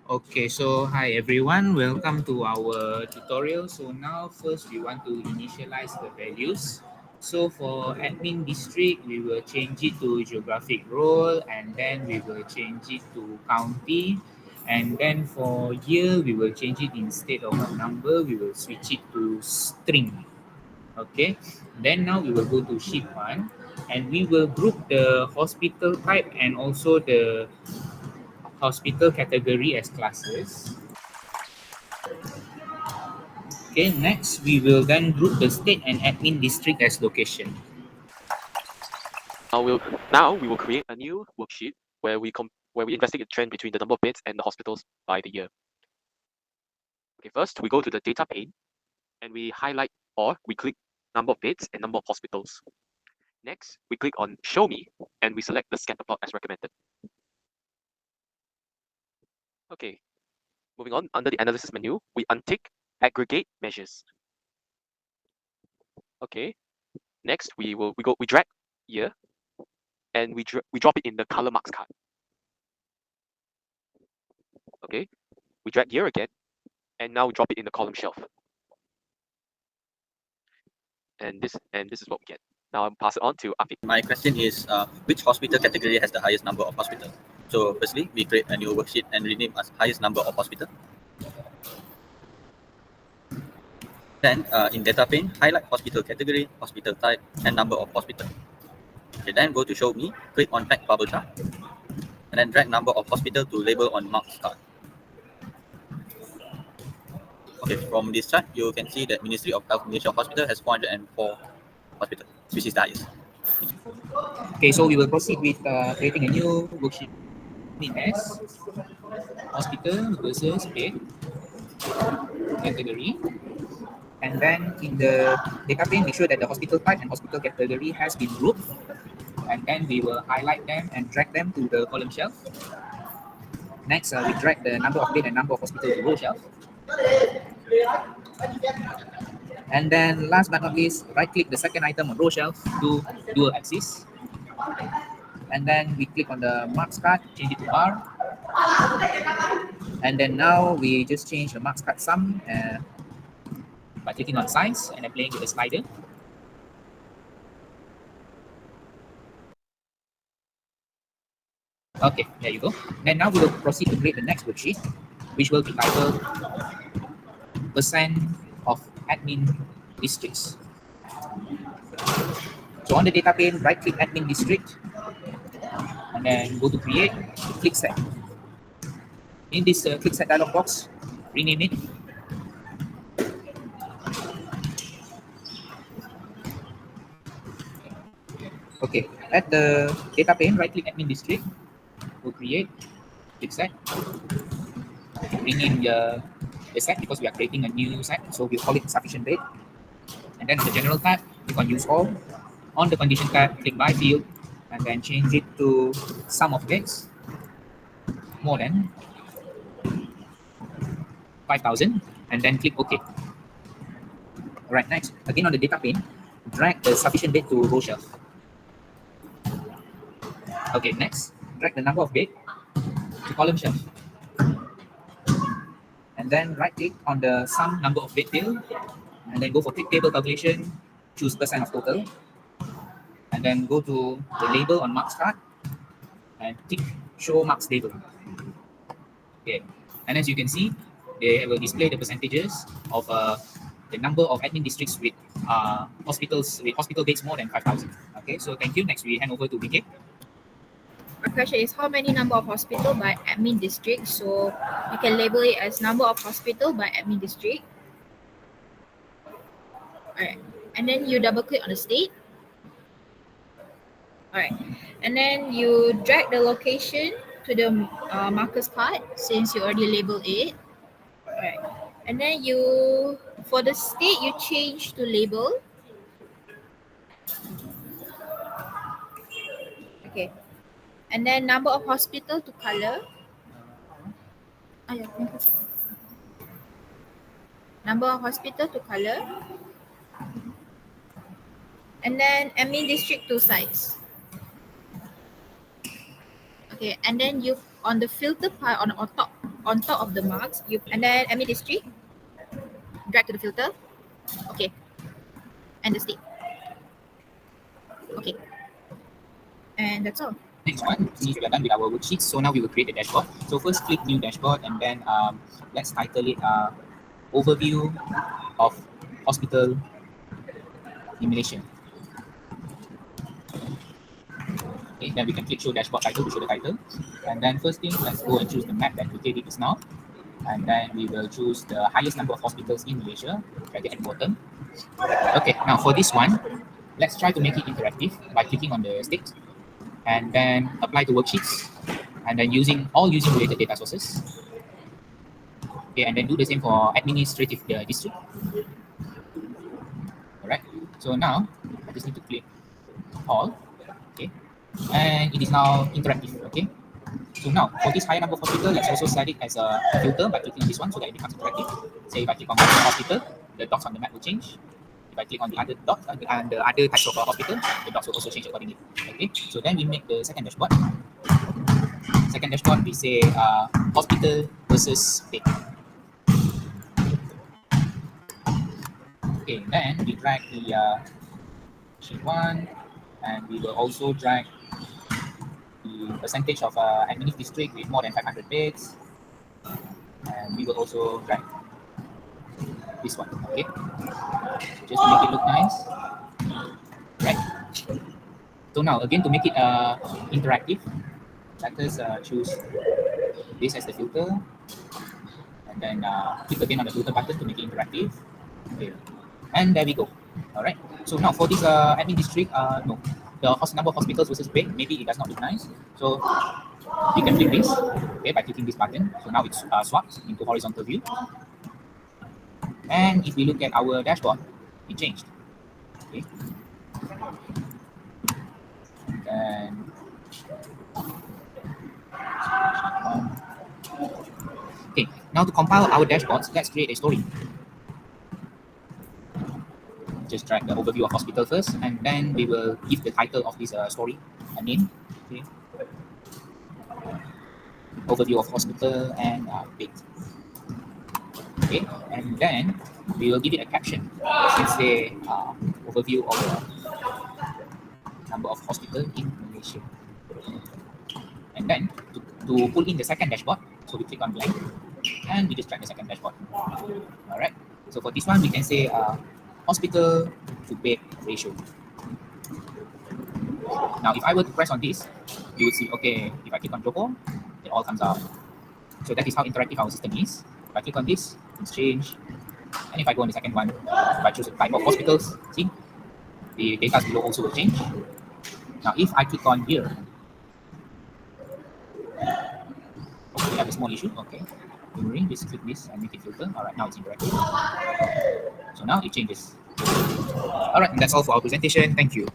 Okay, so hi everyone, welcome to our tutorial. So now first we want to initialize the values. So for admin district, we will change it to geographic role, and then we will change it to county. And then for year, we will change it instead of a number, we will switch it to string. Okay, then now we will go to sheet 1 and we will group the hospital type and also the hospital category as classes. Okay, next we will then group the state and admin district as location. Now we will create a new worksheet where we investigate the trend between the number of beds and the hospitals by the year. Okay, first we go to the data pane and we highlight or we click number of beds and number of hospitals. Next, we click on Show Me and we select the scatter plot as recommended. Okay, moving on, under the analysis menu, we untick Aggregate Measures. Okay, next we drag year and we drop it in the color marks card. Okay, we drag year again and now we drop it in the column shelf. And this is what we get. Now I'll pass it on to Afiq. My question is, which hospital category has the highest number of hospitals? So firstly, we create a new worksheet and rename as highest number of hospital. Then in data pane, highlight hospital category, hospital type, and number of hospital. Okay, then go to show me, click on fact bubble chart, and then drag number of hospital to label on marks card. Okay, from this chart, you can see that Ministry of Health Malaysia Hospital has 404 hospitals, which is the highest. Okay, so we will proceed with creating a new worksheet as hospital versus bed category. And then in the data pane, make sure that the hospital type and hospital category has been grouped. And then we will highlight them and drag them to the column shelf. Next, we drag the number of bed and number of hospital to row shelf. And then last but not least, right click the second item on row shelf to dual axis. And then we click on the marks card, change it to bar. And then now we just change the marks card sum by clicking on size and then playing with the slider. Okay, there you go. Then now we will proceed to create the next worksheet, which will be titled percent of admin districts. So on the data pane, right click admin district and then go to create, click set. In this click set dialog box, rename it. Okay, at the data pane, right click admin district, go create, click set, rename the set because we are creating a new set, so we'll call it sufficient bed. And then on the general tab, click on use all. On the condition tab, click by field and then change it to sum of beds more than 5,000 and then click OK. Alright, next, again on the data pane, drag the sufficient bed to row shelf. Okay, next, drag the number of bed to column shelf. And then right click on the sum number of bed field and then go for quick table calculation, choose percent of total. And then go to the label on marks card and click show marks label. Okay, and as you can see, they will display the percentages of the number of admin districts with hospital beds more than 5,000. Okay, so thank you. Next, we hand over to BK. My question is how many number of hospital by admin district? So you can label it as number of hospital by admin district. Alright, and then you double click on the state. Alright, and then you drag the location to the markers card since you already labeled it. Alright, and then for the state you change to label. Okay, and then number of hospital to color. Number of hospital to color. And then admin district to size. Okay, and then you on the filter part on top on top of the marks, and then admin district, drag to the filter. Okay. And the state. Okay. And that's all. Next one, since we are done with our worksheets, so now we will create a dashboard. So first click new dashboard, and then let's title it overview of hospital simulation. Okay, then we can click show dashboard title to show the title. And then first thing, let's go and choose the map that located is now. And then we will choose the highest number of hospitals in Malaysia, drag it at the bottom. Okay, now for this one, let's try to make it interactive by clicking on the state and then apply to worksheets and then using related data sources. Okay, and then do the same for administrative district. All right, so now I just need to click all. Okay, and it is now interactive. Okay, so now for this higher number of hospital, let's also set it as a filter by clicking on this one so that it becomes interactive. Say if I click on one hospital, the dots on the map will change. If I click on the other dot and the other types of hospital, the dots will also change accordingly. Okay, so then we make the second dashboard. Second dashboard, we say hospital versus bed. Okay, then we drag the sheet one, and we will also drag the percentage of admin district with more than 500 beds, and we will also drag this one. Okay, just to make it look nice, right? So now again to make it interactive, let us choose this as the filter, and then click again on the filter button to make it interactive. Okay, and there we go. All right. So now for this admin district, no, the number of hospitals versus bed, maybe it does not look nice. So we can flip this, okay, by clicking this button. So now it's swapped into horizontal view. And if we look at our dashboard, it changed. Okay. And okay, now to compile our dashboards, let's create a story. Just drag the overview of hospital first, and then we will give the title of this story a name. Okay. Overview of hospital and bed. Okay, and then we will give it a caption. Let's say overview of the number of hospital in Malaysia. And then to pull in the second dashboard, so we click on blank, and we just drag the second dashboard. All right. So for this one, we can say hospital to bed ratio. Now, if I were to press on this, you would see, okay, if I click on Johor, it all comes out. So that is how interactive our system is. If I click on this, it's changed. And if I go on the second one, if I choose a type of hospitals, see, the data below also will change. Now, if I click on here, okay, we have a small issue. Okay, don't worry, just click this and make it filter. All right, now it's interactive. So now it changes. All right, and that's all for our presentation. Thank you.